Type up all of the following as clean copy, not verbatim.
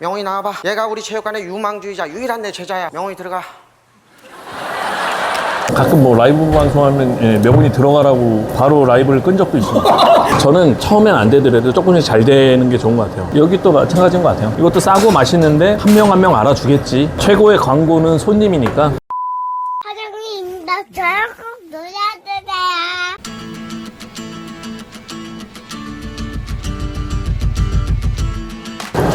명훈이 나와봐. 얘가 우리 체육관의 유망주의자 유일한 내 제자야. 명훈이 들어가. 가끔 뭐 라이브 방송하면 명훈이 들어가라고 바로 라이브를 끈 적도 있습니다. 저는 처음엔 안 되더라도 조금씩 잘 되는 게 좋은 것 같아요. 여기 또 마찬가지인 것 같아요. 이것도 싸고 맛있는데 한 명 한 명 알아주겠지. 최고의 광고는 손님이니까. 사장님, 나 저랑 꼭 놀아주세요.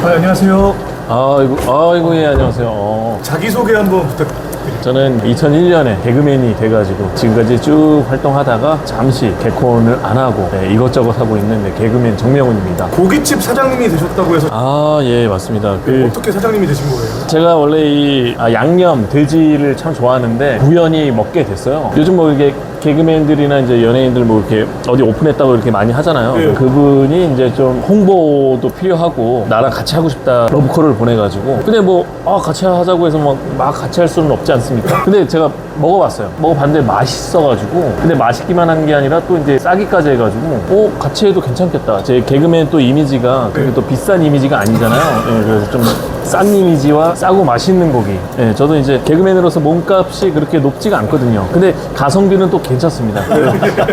안녕하세요. 아이고, 예, 안녕하세요. 자기소개 한번 부탁드립니다. 저는 2001년에 개그맨이 돼가지고 지금까지 쭉 활동하다가 잠시 개콘을 안 하고 이것저것 하고 있는 개그맨 정명훈입니다. 고깃집 사장님이 되셨다고 해서 예, 맞습니다. 어떻게 사장님이 되신 거예요? 제가 원래 이 양념 돼지를 참 좋아하는데 우연히 먹게 됐어요. 요즘 뭐 이게 개그맨들이나 이제 연예인들 뭐 이렇게 어디 오픈했다고 이렇게 많이 하잖아요. 네. 그분이 이제 좀 홍보도 필요하고 나랑 같이 하고 싶다 러브콜을 보내가지고 근데 뭐 같이 하자고 해서 막 같이 할 수는 없지 않습니까? 근데 제가 먹어봤어요. 먹어봤는데 맛있어가지고 근데 맛있기만 한 게 아니라 또 이제 싸기까지 해가지고 같이 해도 괜찮겠다. 제 개그맨 또 이미지가 그게 또 비싼 이미지가 아니잖아요. 그래서 좀 싼 이미지와 싸고 맛있는 고기. 저도 이제 개그맨으로서 몸값이 그렇게 높지가 않거든요. 근데 가성비는 또 괜찮습니다.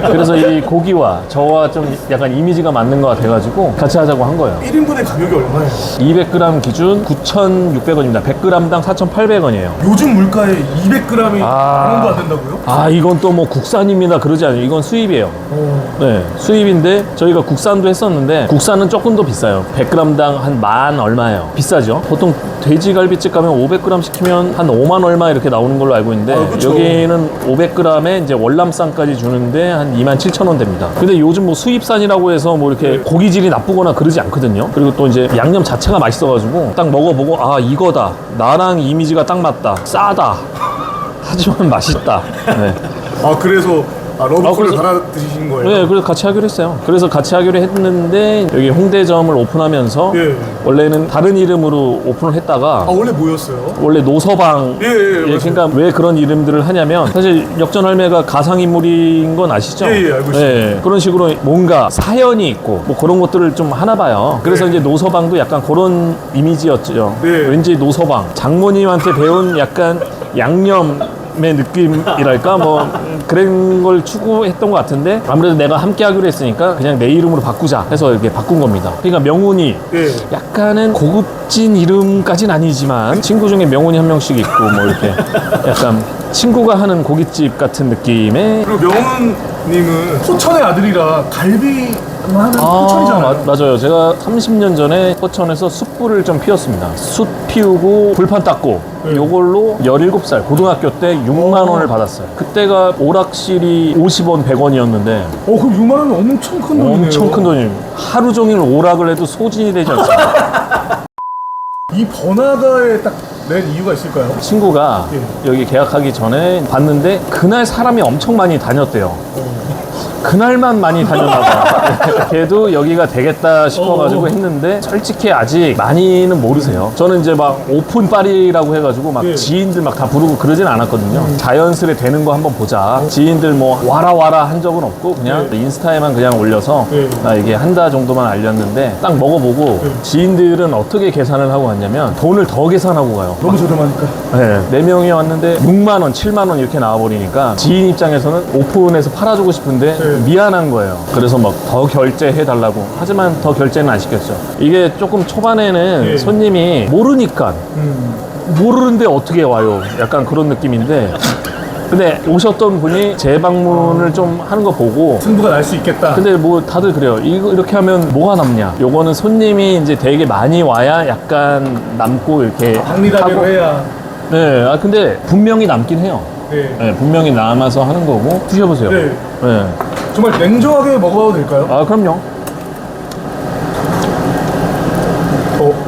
그래서 이 고기와 저와 좀 약간 이미지가 맞는 것 같아가지고 같이 하자고 한 거예요. 1인분의 가격이 얼마예요? 200g 기준 9,600원입니다. 100g당 4,800원이에요. 요즘 물가에 200g이 만 원도 안 된다고요? 이건 또 뭐 국산입니다. 그러지 않아요. 이건 수입이에요. 네, 수입인데 저희가 국산도 했었는데 국산은 조금 더 비싸요. 100g당 한 만 얼마예요. 비싸죠. 보통 돼지갈비집 가면 500g 시키면 한 5만 얼마 이렇게 나오는 걸로 알고 있는데 여기는 500g에 이제 월남쌈까지 주는데 한 27,000원 됩니다. 근데 요즘 뭐 수입산이라고 해서 뭐 이렇게 고기질이 나쁘거나 그러지 않거든요. 그리고 또 이제 양념 자체가 맛있어가지고 딱 먹어보고 이거다. 나랑 이미지가 딱 맞다. 싸다. 하지만 맛있다. 네. 그래서 러브콜을 그래서- 달아 드시신 거예요? 네, 그래서 같이 하기로 했어요. 그래서 같이 하기로 했는데 여기 홍대점을 오픈하면서 예. 원래는 다른 이름으로 오픈을 했다가 원래 뭐였어요? 원래 노서방. 맞아요. 그러니까 왜 그런 이름들을 하냐면 사실 역전할매가 가상인물인 건 아시죠? 예, 알고 있습니다. 그런 식으로 뭔가 사연이 있고 뭐 그런 것들을 좀 하나 봐요. 그래서 이제 노서방도 약간 그런 이미지였죠. 네. 왠지 노서방 장모님한테 배운 약간 양념의 느낌이랄까 뭐 그런 걸 추구했던 것 같은데 아무래도 내가 함께 하기로 했으니까 그냥 내 이름으로 바꾸자 해서 이렇게 바꾼 겁니다. 그러니까 명훈이 예. 약간은 고급진 이름까지는 아니지만 친구 중에 명훈이 한 명씩 있고 뭐 이렇게 약간 친구가 하는 고깃집 같은 느낌의 그리고 명훈님은 포천의 아들이라 갈비 하는 포천이잖아요. 맞아요. 제가 30년 전에 포천에서 숯불을 좀 피웠습니다. 숯 피우고 불판 닦고 요걸로 17살 고등학교 때 6만 원을 받았어요. 그때가 오락실이 50원 100원이었는데 그럼 6만 원은 엄청 큰 돈이네요. 엄청 큰 돈이에요. 하루 종일 오락을 해도 소진이 되지 않습니다. 이 번화가에 딱 낸 이유가 있을까요? 친구가 여기 계약하기 전에 봤는데 그날 사람이 엄청 많이 다녔대요. 그날만 많이 다녔나 봐요. 걔도 여기가 되겠다 싶어가지고 했는데 솔직히 아직 많이는 모르세요. 저는 이제 막 오픈 파리라고 해가지고 막 지인들 막 다 부르고 그러진 않았거든요. 자연스레 되는 거 한번 보자. 지인들 뭐 와라 한 적은 없고 그냥 인스타에만 그냥 올려서 나 이게 한다 정도만 알렸는데 딱 먹어보고 지인들은 어떻게 계산을 하고 갔냐면 돈을 더 계산하고 가요. 너무 저렴하니까. 네 명이 왔는데 6만 원, 7만 원 이렇게 나와버리니까 지인 입장에서는 오픈해서 팔아주고 싶은데 미안한 거예요. 그래서 막 더 결제해달라고. 하지만 더 결제는 안 시켰죠. 이게 조금 초반에는 손님이 모르니까 모르는데 어떻게 와요? 약간 그런 느낌인데 근데 오셨던 분이 재방문을 좀 하는 거 보고 승부가 날 수 있겠다. 근데 뭐 다들 그래요. 이렇게 하면 뭐가 남냐? 요거는 손님이 이제 되게 많이 와야 약간 남고 이렇게 박리다대로 해야. 네, 근데 분명히 남긴 해요. 네, 분명히 남아서 하는 거고 드셔보세요. 네. 네. 정말 냉정하게 먹어봐도 될까요? 그럼요.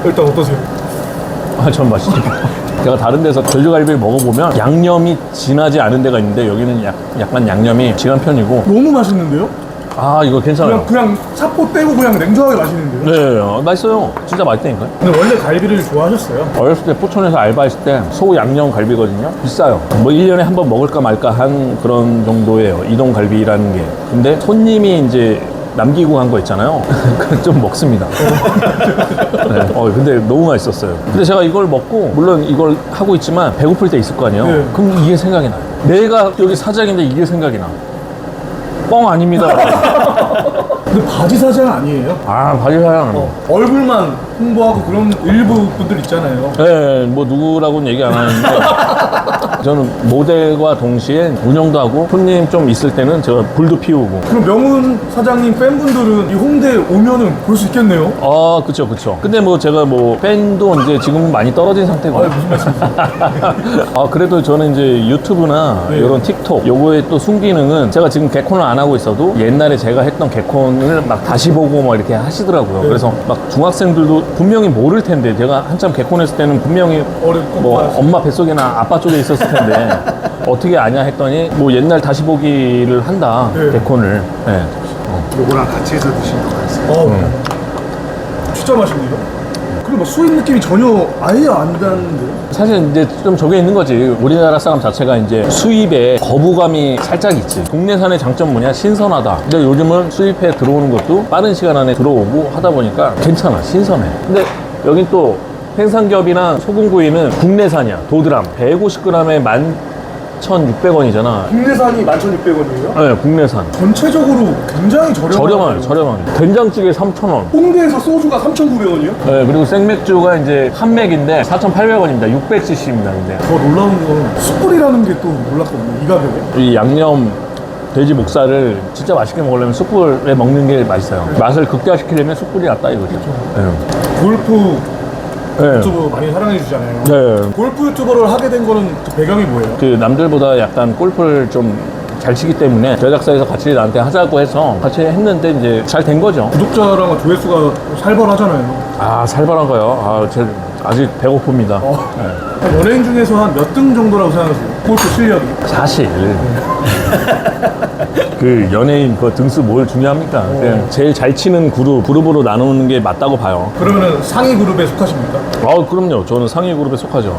일단 어떠세요? 전 맛있어요. 제가 다른 데서 돼지갈비를 먹어보면 양념이 진하지 않은 데가 있는데 여기는 약간 양념이 진한 편이고 너무 맛있는데요? 이거 괜찮아요. 그냥 사포 떼고 그냥 냉정하게 마시는데요? 네, 맛있어요. 진짜 맛있다니까요. 근데 원래 갈비를 좋아하셨어요? 어렸을 때 포천에서 알바했을 때 소 양념 갈비거든요. 비싸요. 뭐 1년에 한 번 먹을까 말까 한 그런 정도예요. 이동갈비라는 게. 근데 손님이 이제 남기고 간 거 있잖아요. 그건 좀 먹습니다. 네. 근데 너무 맛있었어요. 근데 제가 이걸 먹고 물론 이걸 하고 있지만 배고플 때 있을 거 아니에요. 네. 그럼 이게 생각이 나요. 내가 여기 사장인데 이게 생각이 나. 뻥 아닙니다. 근데 바지 사장 아니에요? 아, 바지 사장. 얼굴만 홍보하고 그런 일부 분들 있잖아요. 네, 뭐 누구라고는 얘기 안 하는데 저는 모델과 동시에 운영도 하고 손님 좀 있을 때는 제가 불도 피우고. 그럼 명훈 사장님 팬분들은 이 홍대 오면은 볼 수 있겠네요? 아, 그쵸. 근데 뭐 제가 뭐 팬도 이제 지금 많이 떨어진 상태고. 무슨 말씀이세요? 아, 그래도 저는 이제 유튜브나 네. 이런 틱톡 요거의 또 순기능은 제가 지금 개콘을 안 하고 있어도 옛날에 제가 했던 개콘을 막 다시 보고 막 이렇게 하시더라고요. 네. 그래서 막 중학생들도 분명히 모를 텐데 제가 한참 개콘 했을 때는 분명히 어렵고 뭐 맞아요. 엄마 뱃속이나 아빠 쪽에 있었을 텐데 어떻게 아냐 했더니 뭐 옛날 다시 보기를 한다. 네. 개콘을. 네. 요거랑 같이 해서 드시는 거 같습니다. 진짜 맛있네요. 그리고 뭐 수입 느낌이 전혀 아예 안 나는데요? 사실 이제 좀 저게 있는 거지. 우리나라 사람 자체가 이제 수입에 거부감이 살짝 있지. 국내산의 장점 뭐냐? 신선하다. 근데 요즘은 수입해 들어오는 것도 빠른 시간 안에 들어오고 하다 보니까 괜찮아. 신선해. 근데 여긴 또 생산겹이나 소금구이는 국내산이야. 도드람. 150g에 11,600원이잖아. 국내산이 11,600원이에요? 네, 국내산. 전체적으로 굉장히 저렴하게. 된장찌개 3,000원. 홍대에서 소주가 3,900원이요? 네, 그리고 생맥주가 이제 한 맥인데 4,800원입니다. 600cc입니다. 근데 더 놀라운 건 숯불이라는 게 또 놀랐거든요, 이 가격에. 이 양념 돼지 목살을 진짜 맛있게 먹으려면 숯불에 먹는 게 맛있어요. 맛을 극대화시키려면 숯불이 낫다 이거죠. 골프 네. 유튜브 많이 사랑해 주잖아요. 네. 골프 유튜버를 하게 된 거는 그 배경이 뭐예요? 그 남들보다 약간 골프를 좀 잘 치기 때문에 제작사에서 같이 나한테 하자고 해서 같이 했는데 이제 잘 된 거죠. 구독자랑 조회수가 살벌하잖아요. 아, 살벌한 거요. 아, 제 아직 배고픕니다. 연예인 중에서 한 몇 등 정도라고 생각하세요? 골프 실력이. 사실 그 연예인 그 등수 뭘 중요합니까? 그냥 제일 잘 치는 그룹으로 나누는 게 맞다고 봐요. 그러면은 상위 그룹에 속하십니까? 아, 그럼요. 저는 상위 그룹에 속하죠.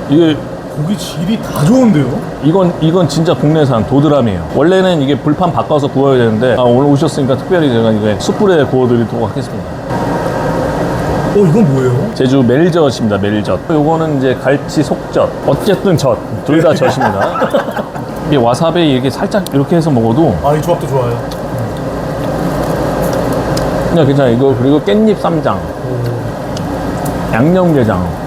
이게 고기 질이 다 좋은데요? 이건 진짜 국내산 도드람이에요. 원래는 이게 불판 바꿔서 구워야 되는데 오늘 오셨으니까 특별히 제가 이게 숯불에 구워드리도록 하겠습니다. 이건 뭐예요? 제주 멜젓입니다. 멜젓. 요거는 이제 갈치 속젓. 어쨌든 젓. 둘 다 젓입니다. 이게 와사비 이렇게 살짝 이렇게 해서 먹어도 이 조합도 좋아요. 그냥 괜찮아요. 이거 그리고 깻잎 쌈장, 양념게장.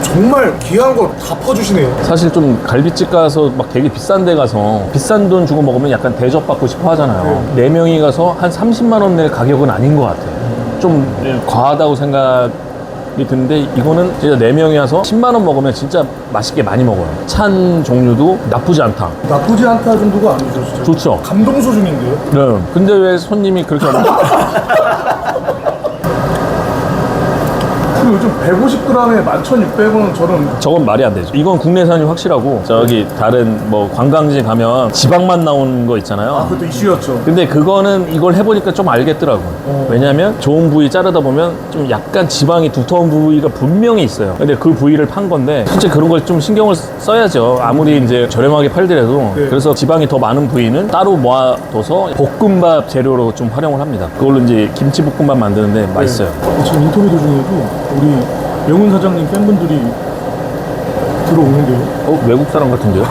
정말 귀한 걸 다 퍼주시네요. 사실 좀 갈비집 가서 막 되게 비싼 데 가서 비싼 돈 주고 먹으면 약간 대접받고 싶어 하잖아요. 네 명이 가서 한 30만 원 낼 가격은 아닌 것 같아요. 좀 과하다고 생각이 드는데 이거는 진짜 4명이 와서 10만 원 먹으면 진짜 맛있게 많이 먹어요. 찬 종류도 나쁘지 않다. 나쁘지 않다 정도가 아니죠, 진짜. 좋죠. 감동 수준인데요? 네. 근데 왜 손님이 그렇게 요즘 150g에 11,600원 저는 저건 말이 안 되죠. 이건 국내산이 확실하고 저기 다른 뭐 관광지 가면 지방만 나오는 거 있잖아요. 그것도 이슈였죠. 근데 그거는 이걸 해보니까 좀 알겠더라고. 왜냐면 좋은 부위 자르다 보면 좀 약간 지방이 두터운 부위가 분명히 있어요. 근데 그 부위를 판 건데 솔직히 그런 걸 좀 신경을 써야죠. 아무리 이제 저렴하게 팔더라도. 네. 그래서 지방이 더 많은 부위는 따로 모아둬서 볶음밥 재료로 좀 활용을 합니다. 그걸로 이제 김치볶음밥 만드는데 맛있어요. 지금 인터뷰 도중에도 우리 명훈 사장님 팬분들이 들어오는데요. 외국 사람 같은데요?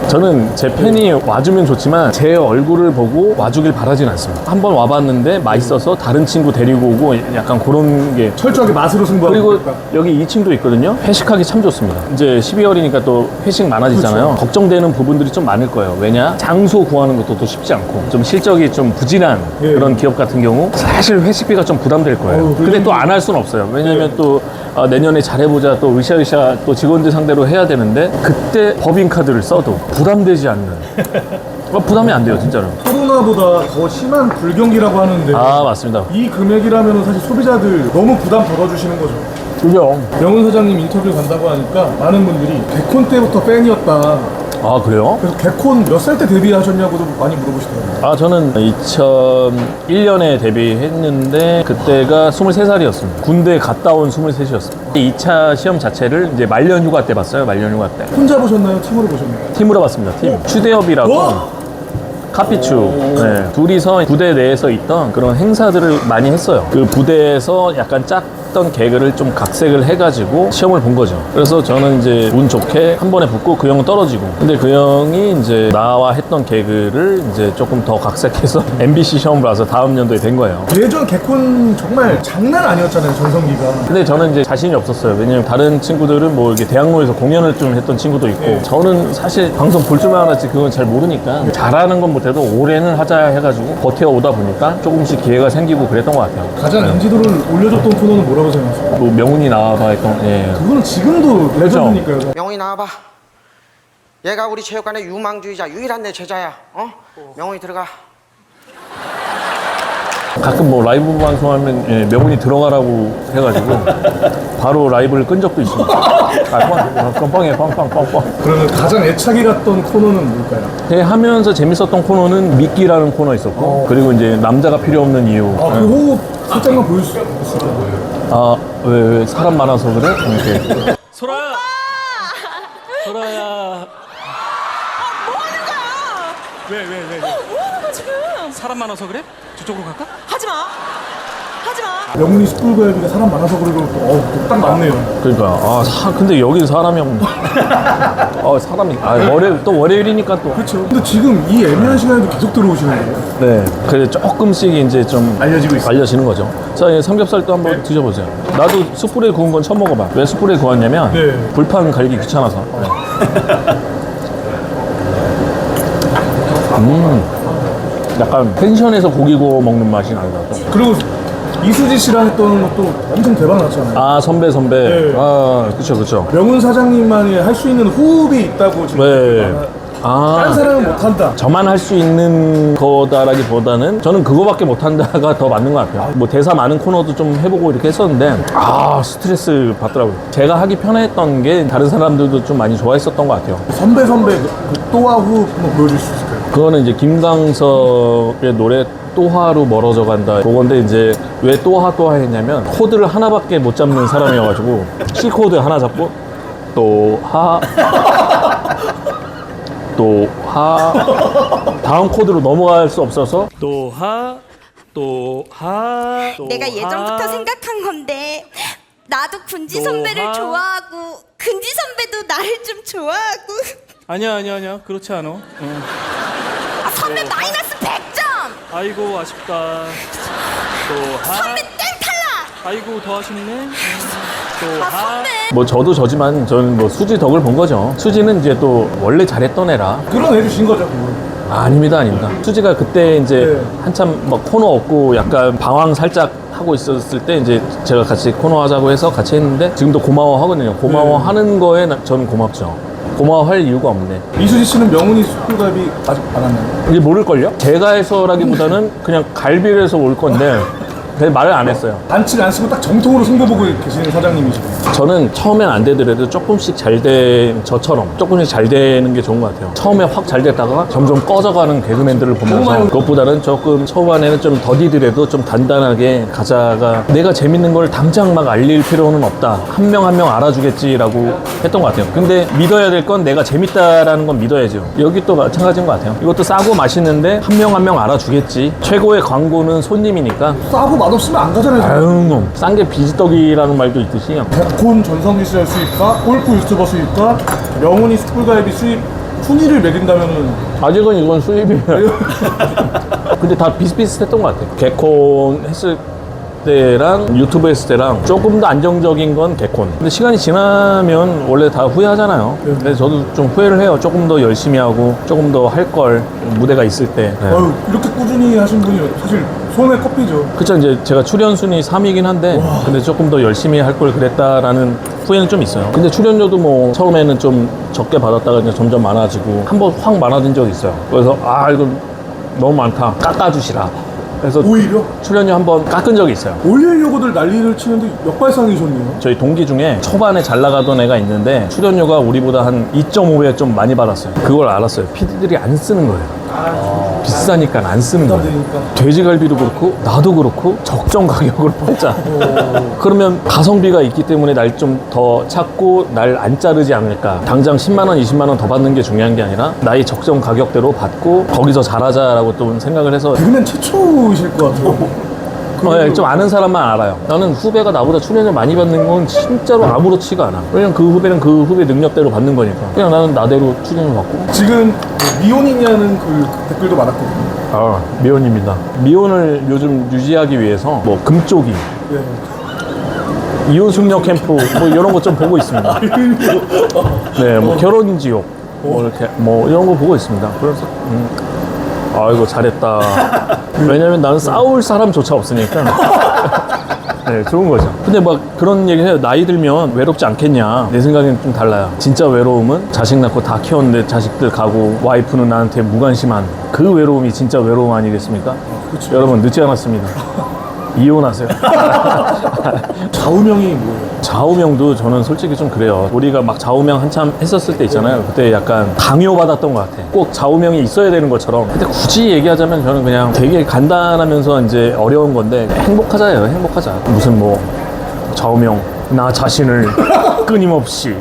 저는 제 팬이 와주면 좋지만 제 얼굴을 보고 와주길 바라진 않습니다. 한번 와봤는데 맛있어서 다른 친구 데리고 오고 약간 그런 게. 철저하게 맛으로 승부하고. 그리고 있다. 여기 2층도 있거든요. 회식하기 참 좋습니다. 이제 12월이니까 또 회식 많아지잖아요. 그렇죠. 걱정되는 부분들이 좀 많을 거예요. 왜냐? 장소 구하는 것도 또 쉽지 않고 좀 실적이 좀 부진한 예. 그런 기업 같은 경우 사실 회식비가 좀 부담될 거예요. 근데 또 안 할 수는 없어요. 왜냐면 또 내년에 잘해보자 또 으쌰으쌰 또 직원들 상대로 해야 되는데 그때 법인카드를 써도 부담되지 않는 부담이 안 돼요 진짜로. 코로나보다 더 심한 불경기라고 하는데 아 맞습니다. 이 금액이라면 사실 소비자들 너무 부담 덜어주시는 거죠. 그죠. 명훈 사장님 인터뷰 간다고 하니까 많은 분들이 개콘 때부터 팬이었다. 아 그래요? 그래서 개콘 몇 살 때 데뷔하셨냐고도 많이 물어보시더라고요. 아 저는 2001년에 데뷔했는데 그때가 23살이었습니다. 군대 갔다 온 23이었습니다. 2차 시험 자체를 이제 말년 휴가 때 봤어요. 말년 휴가 때. 혼자 보셨나요? 팀으로 보셨나요? 팀으로 봤습니다. 팀. 추대엽이라고 와! 카피추. 네. 둘이서 부대 내에서 있던 그런 행사들을 많이 했어요. 그 부대에서 약간 짰던 개그를 좀 각색을 해가지고 시험을 본 거죠. 그래서 저는 이제 운 좋게 한 번에 붙고 그 형은 떨어지고. 근데 그 형이 이제 나와 했던 개그를 이제 조금 더 각색해서 MBC 시험을 봐서 다음 연도에 된 거예요. 예전 개콘 정말 장난 아니었잖아요, 전성기가. 근데 저는 이제 자신이 없었어요. 왜냐면 다른 친구들은 뭐 이렇게 대학로에서 공연을 좀 했던 친구도 있고 저는 사실 방송 볼 줄만 알았지 그건 잘 모르니까 잘하는 건 못해도 올해는 하자 해가지고 버텨오다 보니까 조금씩 기회가 생기고 그랬던 것 같아요. 가장 인지도를 올려줬던 코너는 뭐라고 생각하세요? 뭐 명운이 나와봐 했던 예. 그거는 지금도 레전드니까요. 명훈이 나와봐. 얘가 우리 체육관의 유망주의자 유일한 내 제자야. 명훈이 들어가. 가끔 뭐 라이브 방송하면 예, 명운이 들어가라고 해가지고 바로 라이브를 끈 적도 있습니다. 뻥뻥해 뻥뻥. 그러면 가장 애착이 갔던 코너는 뭘까요? 예, 하면서 재밌었던 코너는 미끼라는 코너 있었고 그리고 이제 남자가 필요 없는 이유. 그 호흡 살짝만 보여줄 수 있을까요? 아, 왜 사람 많아서 그래? 이렇게. 소라야! 소라야! 뭐 하는 거야? 왜? 뭐 하는 거야 지금? 사람 많아서 그래? 저쪽으로 갈까? 하지 마. 하지 마. 명훈이 스쿨가이드가 사람 많아서 그러고 딱 맞네요. 그러니까, 근데 여긴 사람이 없네. 사람이, 월요일이니까 또. 그렇죠. 근데 지금 이 애매한 시간에도 계속 들어오시는 거예요? 네. 그래, 조금씩 이제 좀. 알려지고 있어요. 알려지는 거죠. 자, 이 삼겹살도 한번 드셔보세요. 나도 숯불에 구운 건 처음 먹어봐. 왜 숯불에 구웠냐면, 네. 불판 갈기 귀찮아서. 약간 펜션에서 고기 구워 먹는 맛이 난다. 또. 그리고 이수지 씨랑 했던 것도 엄청 대박 났잖아요. 아, 선배. 네. 아, 그쵸. 명훈 사장님만이 할 수 있는 호흡이 있다고 지금. 네. 다른 사람은 못한다. 저만 할 수 있는 거다라기보다는 저는 그거밖에 못한다가 더 맞는 것 같아요. 뭐 대사 많은 코너도 좀 해보고 이렇게 했었는데 스트레스 받더라고요. 제가 하기 편했던 게 다른 사람들도 좀 많이 좋아했었던 것 같아요. 선배 그 또아 호흡 한번 보여줄 수 있을까요? 그거는 이제 김광석의 노래 또하로 멀어져 간다 그건데 이제 왜 또하 했냐면 코드를 하나밖에 못 잡는 사람이어가지고 C 코드 하나 잡고 또하 다음 코드로 넘어갈 수 없어서 또하 내가 예전부터 생각한 건데 나도 군지 선배를 좋아하고 근지 선배도 나를 좀 좋아하고 아니야 그렇지 않아. 선배 마이너스 100점 아이고 아쉽다. 선배 땡 탈락 아이고 더 아쉽네. 선배 뭐 저도 저지만 저는 뭐 수지 덕을 본 거죠. 수지는 이제 또 원래 잘했던 애라 끌어내주신 거죠, 그거. 아닙니다. 수지가 그때 이제 네. 한참 막 코너 없고 약간 방황 살짝 하고 있었을 때 이제 제가 같이 코너 하자고 해서 같이 했는데 지금도 고마워하거든요. 고마워하는 거에 저는 고맙죠. 고마워할 이유가 없네. 이수지 씨는 명훈이 스쿨가이드 아직 안 왔나요? 이게 모를걸요? 제가 해서라기보다는 그냥 갈비를 해서 올 건데 말을 안 했어요. 반칙 안 쓰고 딱 정통으로 승부 보고 계시는 사장님이시고. 저는 처음엔 안 되더라도 조금씩 잘 된 저처럼 조금씩 잘 되는 게 좋은 것 같아요. 처음에 확 잘 됐다가 점점 꺼져가는 개그맨들을 보면서 그것보다는 조금 초반에는 좀 더디더라도 좀 단단하게 가자가 내가 재밌는 걸 당장 막 알릴 필요는 없다. 한 명 한 명 알아주겠지라고 했던 것 같아요. 근데 믿어야 될 건 내가 재밌다라는 건 믿어야죠. 여기 또 마찬가지인 것 같아요. 이것도 싸고 맛있는데 한 명 한 명 알아주겠지. 최고의 광고는 손님이니까. 싸고 맛없으면 안 가잖아요. 아유, 싼 게 비지떡이라는 말도 있듯이 백콘 전성기 시절 수입과 골프 유튜버 수입과 명훈이 스쿨가이드 수입 순위를 매긴다면은 아직은 이건 수입이에요. 근데 다 비슷비슷했던 것 같아요. 개콘 했을 때랑 유튜브 했을 때랑 조금 더 안정적인 건 개콘. 근데 시간이 지나면 원래 다 후회하잖아요. 근데 저도 좀 후회를 해요. 조금 더 열심히 하고 조금 더 할 걸 무대가 있을 때. 네. 이렇게 꾸준히 하신 분이 사실 손에 꼽히죠. 그쵸, 이제 제가 출연 순위 3위긴 한데 근데 조금 더 열심히 할 걸 그랬다라는 후회는 좀 있어요. 근데 출연료도 뭐 처음에는 좀 적게 받았다가 이제 점점 많아지고 한 번 확 많아진 적이 있어요. 그래서 이거 너무 많다, 깎아주시라. 그래서 오히려 출연료 한 번 깎은 적이 있어요. 올리려고들 난리를 치는데 역발상이셨네요. 저희 동기 중에 초반에 잘 나가던 애가 있는데 출연료가 우리보다 한 2.5배 좀 많이 받았어요. 그걸 알았어요. PD들이 안 쓰는 거예요. 비싸니까 안 쓰는 거예요. 부담되니까. 돼지갈비도 그렇고 나도 그렇고 적정 가격으로 팔자. 그러면 가성비가 있기 때문에 날 좀 더 찾고 날 안 자르지 않을까. 당장 10만 원, 20만 원 더 받는 게 중요한 게 아니라 나의 적정 가격대로 받고 거기서 잘하자라고 또 생각을 해서 개그맨 최초이실 것 같아요. 좀 아는 사람만 알아요. 나는 후배가 나보다 출연을 많이 받는 건 진짜로 아무렇지가 않아. 왜냐면 그 후배는 그 후배 능력대로 받는 거니까. 그냥 나는 나대로 출연을 받고. 지금 미혼이냐는 그 댓글도 많았거든요. 아, 미혼입니다. 미혼을 요즘 유지하기 위해서 뭐 금쪽이, 네. 이혼 숙녀 캠프 뭐 이런 거 좀 보고 있습니다. 네, 뭐 결혼 지옥 뭐 이렇게 뭐 이런 거 보고 있습니다. 그래서 아이고 잘했다. 왜냐면 나는 싸울 사람조차 없으니까. 네, 좋은 거죠. 근데 막 그런 얘기 해요. 나이 들면 외롭지 않겠냐. 내 생각엔 좀 달라요. 진짜 외로움은 자식 낳고 다 키웠는데 자식들 가고 와이프는 나한테 무관심한 그 외로움이 진짜 외로움 아니겠습니까? 그렇죠. 여러분 늦지 않았습니다. 이혼하세요. 좌우명이 뭐예요? 좌우명도 저는 솔직히 좀 그래요. 우리가 막 좌우명 한참 했었을 때 있잖아요. 그때 약간 강요받았던 것 같아. 꼭 좌우명이 있어야 되는 것처럼. 근데 굳이 얘기하자면 저는 그냥 되게 간단하면서 이제 어려운 건데 행복하자예요. 행복하자. 무슨 뭐 좌우명 나 자신을 끊임없이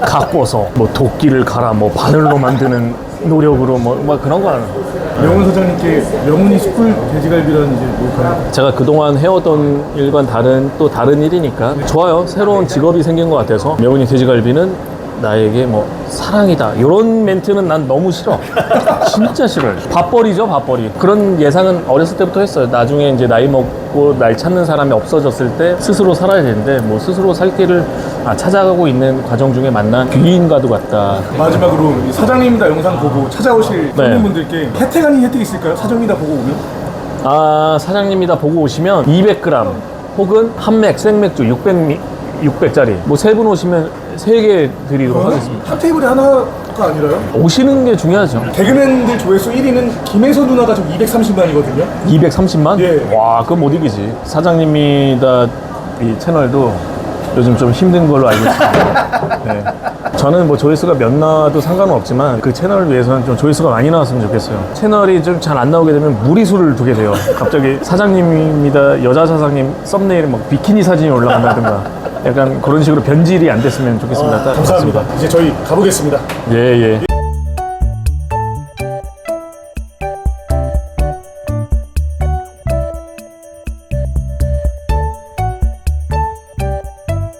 가꿔서 뭐 도끼를 갈아 뭐 바늘로 만드는 노력으로 뭐 막 그런 거 하는 거. 명훈 사장님께 명훈이 숯불 돼지갈비라는 이제 뭘까요? 제가 그동안 해오던 일과는 또 다른 일이니까 좋아요. 새로운 직업이 생긴 것 같아서 명훈이 돼지갈비는 나에게 뭐 사랑이다 이런 멘트는 난 너무 싫어. 진짜 싫어요. 밥벌이죠, 밥벌이. 그런 예상은 어렸을 때부터 했어요. 나중에 이제 나이 먹고 날 찾는 사람이 없어졌을 때 스스로 살아야 되는데 뭐 스스로 살 길을 찾아가고 있는 과정 중에 만난 귀인과도 같다. 마지막으로 이 사장님이다 영상 보고 찾아오실 네. 손님분들께 혜택 아닌 혜택 있을까요? 사장님이다 보고 오면? 사장님이다 보고 오시면 200g 혹은 한맥 생맥주 600짜리 뭐 세 분 오시면 3개 드리도록 하겠습니다. 한 테이블에 하나가 아니라요? 오시는 게 중요하죠. 개그맨들 조회수 1위는 김혜선 누나가 지금 230만이거든요. 230만? 예. 와, 그건 못 이기지. 사장님이다 이 채널도 요즘 좀 힘든 걸로 알고 있습니다. 네. 저는 뭐 조회수가 몇 나와도 상관은 없지만 그 채널을 위해서는 좀 조회수가 많이 나왔으면 좋겠어요. 채널이 좀 잘 안 나오게 되면 무리수를 두게 돼요. 갑자기 사장님입니다. 여자 사장님 썸네일에 막 비키니 사진이 올라간다든가 약간 그런 식으로 변질이 안 됐으면 좋겠습니다. 감사합니다. 이제 저희 가보겠습니다. 예, 예.